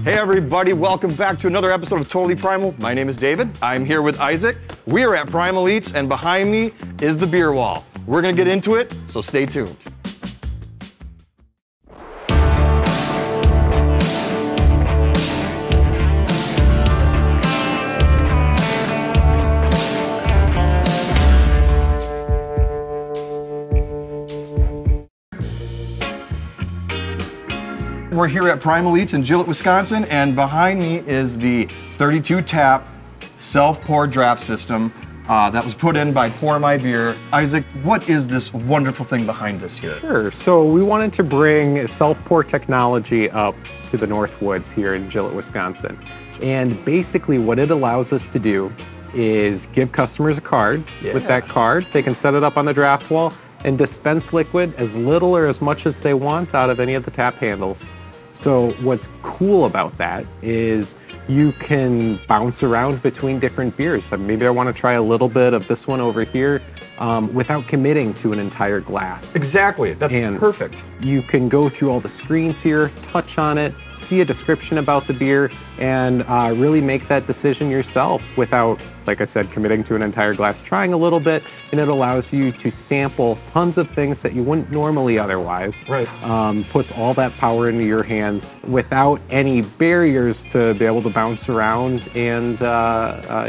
Hey everybody, welcome back to another episode of Totally Primal. My name is David. I'm here with Isaac. We're at Primal Eats, and behind me is the beer wall. We're gonna get into it, so stay tuned. We're here at Primal Eats in Gillett, Wisconsin, and behind me is the 32 tap self-pour draft system that was put in by Pour My Beer. Isaac, what is this wonderful thing behind us here? Sure, so we wanted to bring self-pour technology up to the Northwoods here in Gillett, Wisconsin. And basically what it allows us to do is give customers a card. Yeah. With that card, they can set it up on the draft wall and dispense liquid as little or as much as they want out of any of the tap handles. So what's cool about that is you can bounce around between different beers. Maybe I want to try a little bit of this one over here without committing to an entire glass. Exactly, that's perfect. You can go through all the screens here, touch on it, see a description about the beer, and really make that decision yourself without, like I said, committing to an entire glass, trying a little bit, and it allows you to sample tons of things that you wouldn't normally otherwise. Right. Puts all that power into your hands without any barriers to be able to bounce around and,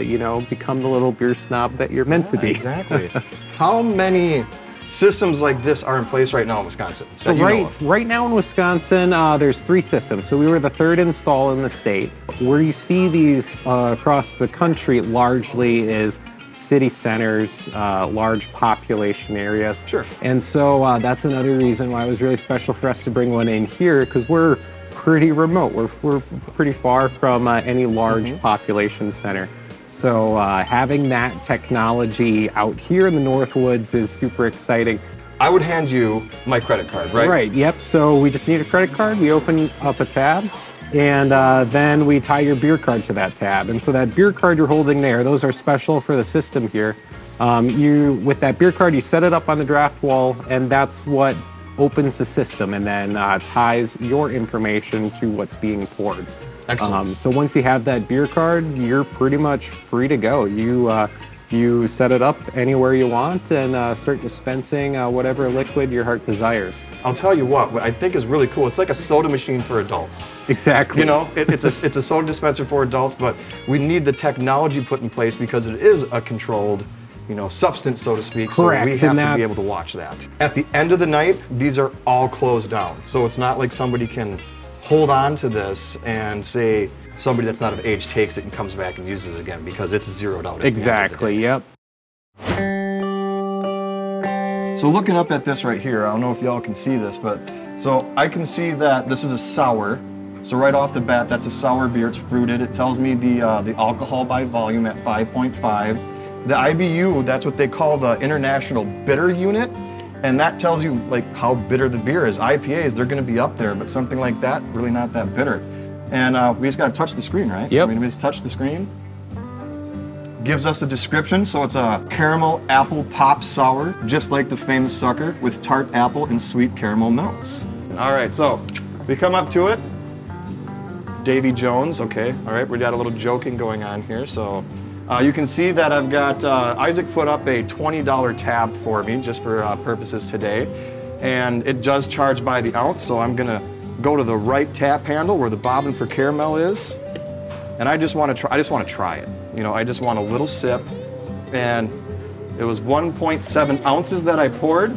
you know, become the little beer snob that you're meant to be. Exactly. How many systems like this are in place right now in Wisconsin? So right now in Wisconsin, there's 3 systems. So we were the 3rd install in the state. Where you see these across the country largely is city centers, large population areas. Sure. And so that's another reason why it was really special for us to bring one in here, because we're pretty remote. We're pretty far from any large population center. So having that technology out here in the Northwoods is super exciting. I would hand you my credit card, right? Right, yep. So we just need a credit card. We open up a tab, and then we tie your beer card to that tab. And so that beer card you're holding there, those are special for the system here. With that beer card, you set it up on the draft wall, and that's what opens the system and then ties your information to what's being poured. Excellent. So once you have that beer card, you're pretty much free to go. You set it up anywhere you want and start dispensing whatever liquid your heart desires. I'll tell you what I think is really cool. It's like a soda machine for adults. Exactly. You know, it's a soda dispenser for adults, but we need the technology put in place because it is a controlled, you know, substance, so to speak. Correct. So we have to be able to watch that. At the end of the night, these are all closed down. So it's not like somebody can hold on to this and say somebody that's not of age takes it and comes back and uses it again because it's zeroed out. Exactly, yep. So looking up at this right here, I don't know if y'all can see this, but so I can see that this is a sour. So right off the bat, that's a sour beer. It's fruited. It tells me the alcohol by volume at 5.5. The IBU, that's what they call the International Bitter Unit. And that tells you like how bitter the beer is. IPAs, they're gonna be up there, but something like that, really not that bitter. And we just gotta touch the screen, right? Yep. I mean, we just touch the screen. Gives us a description, so it's a caramel apple pop sour, just like the famous sucker, with tart apple and sweet caramel notes. All right, so we come up to it. Davy Jones, okay, all right, we got a little joking going on here, so. You can see that I've got, Isaac put up a $20 tab for me just for purposes today. And it does charge by the ounce, so I'm gonna go to the right tap handle where the bobbin for caramel is. And I just wanna try it. You know, I just want a little sip. And it was 1.7 ounces that I poured.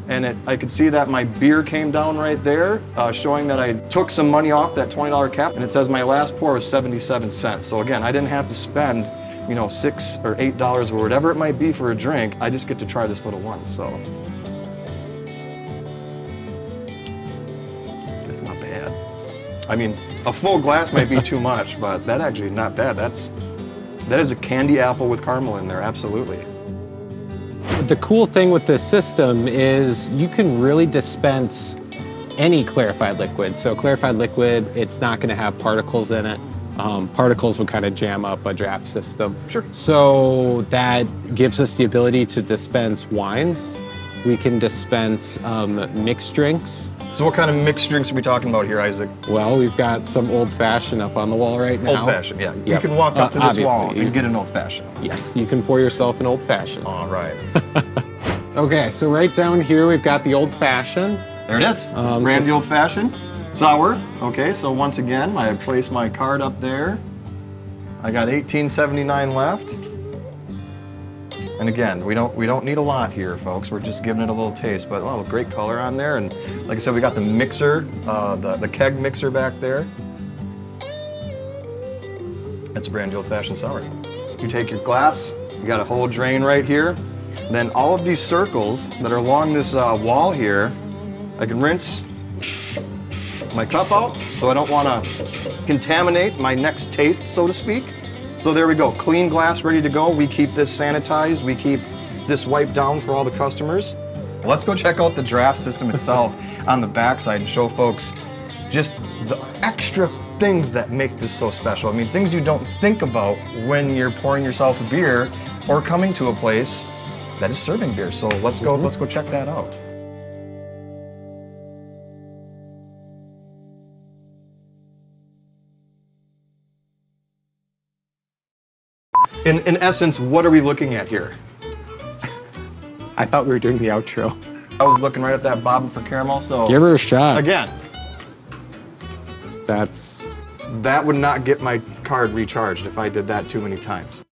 And I could see that my beer came down right there, showing that I took some money off that $20 cap. And it says my last pour was 77 cents. So again, I didn't have to spend, you know, $6 or $8 or whatever it might be for a drink. I just get to try this little one, so. It's not bad. I mean, a full glass might be too much, but that actually not bad. That is a candy apple with caramel in there, absolutely. The cool thing with this system is you can really dispense any clarified liquid. So clarified liquid, it's not gonna have particles in it. Particles would kind of jam up a draft system. Sure. So that gives us the ability to dispense wines. We can dispense mixed drinks. So what kind of mixed drinks are we talking about here, Isaac? Well, we've got some old fashioned up on the wall right now. Old fashioned, yeah. Yep. You can walk up to this wall Obviously. and get an old fashioned. Yes, you can pour yourself an old fashioned. All right. Okay, so right down here we've got the old fashioned. There it is. Brandy old fashioned. Sour. Okay, so once again, I place my card up there. I got $18.79 left. And again, we don't need a lot here, folks. We're just giving it a little taste, but oh, great color on there. And like I said, we got the mixer, the keg mixer back there. That's a Brandy old fashioned sour. You take your glass, you got a whole drain right here. Then all of these circles that are along this wall here, I can rinse my cup out, so I don't want to contaminate my next taste, so to speak. So there we go, clean glass ready to go. We keep this sanitized, we keep this wiped down for all the customers. Let's go check out the draft system itself on the backside and show folks just the extra things that make this so special. I mean, things you don't think about when you're pouring yourself a beer or coming to a place that is serving beer. So let's go check that out. In essence, what are we looking at here? I thought we were doing the outro. I was looking right at that bobbin for caramel, so Give her a shot. again, That's that would not get my card recharged if I did that too many times.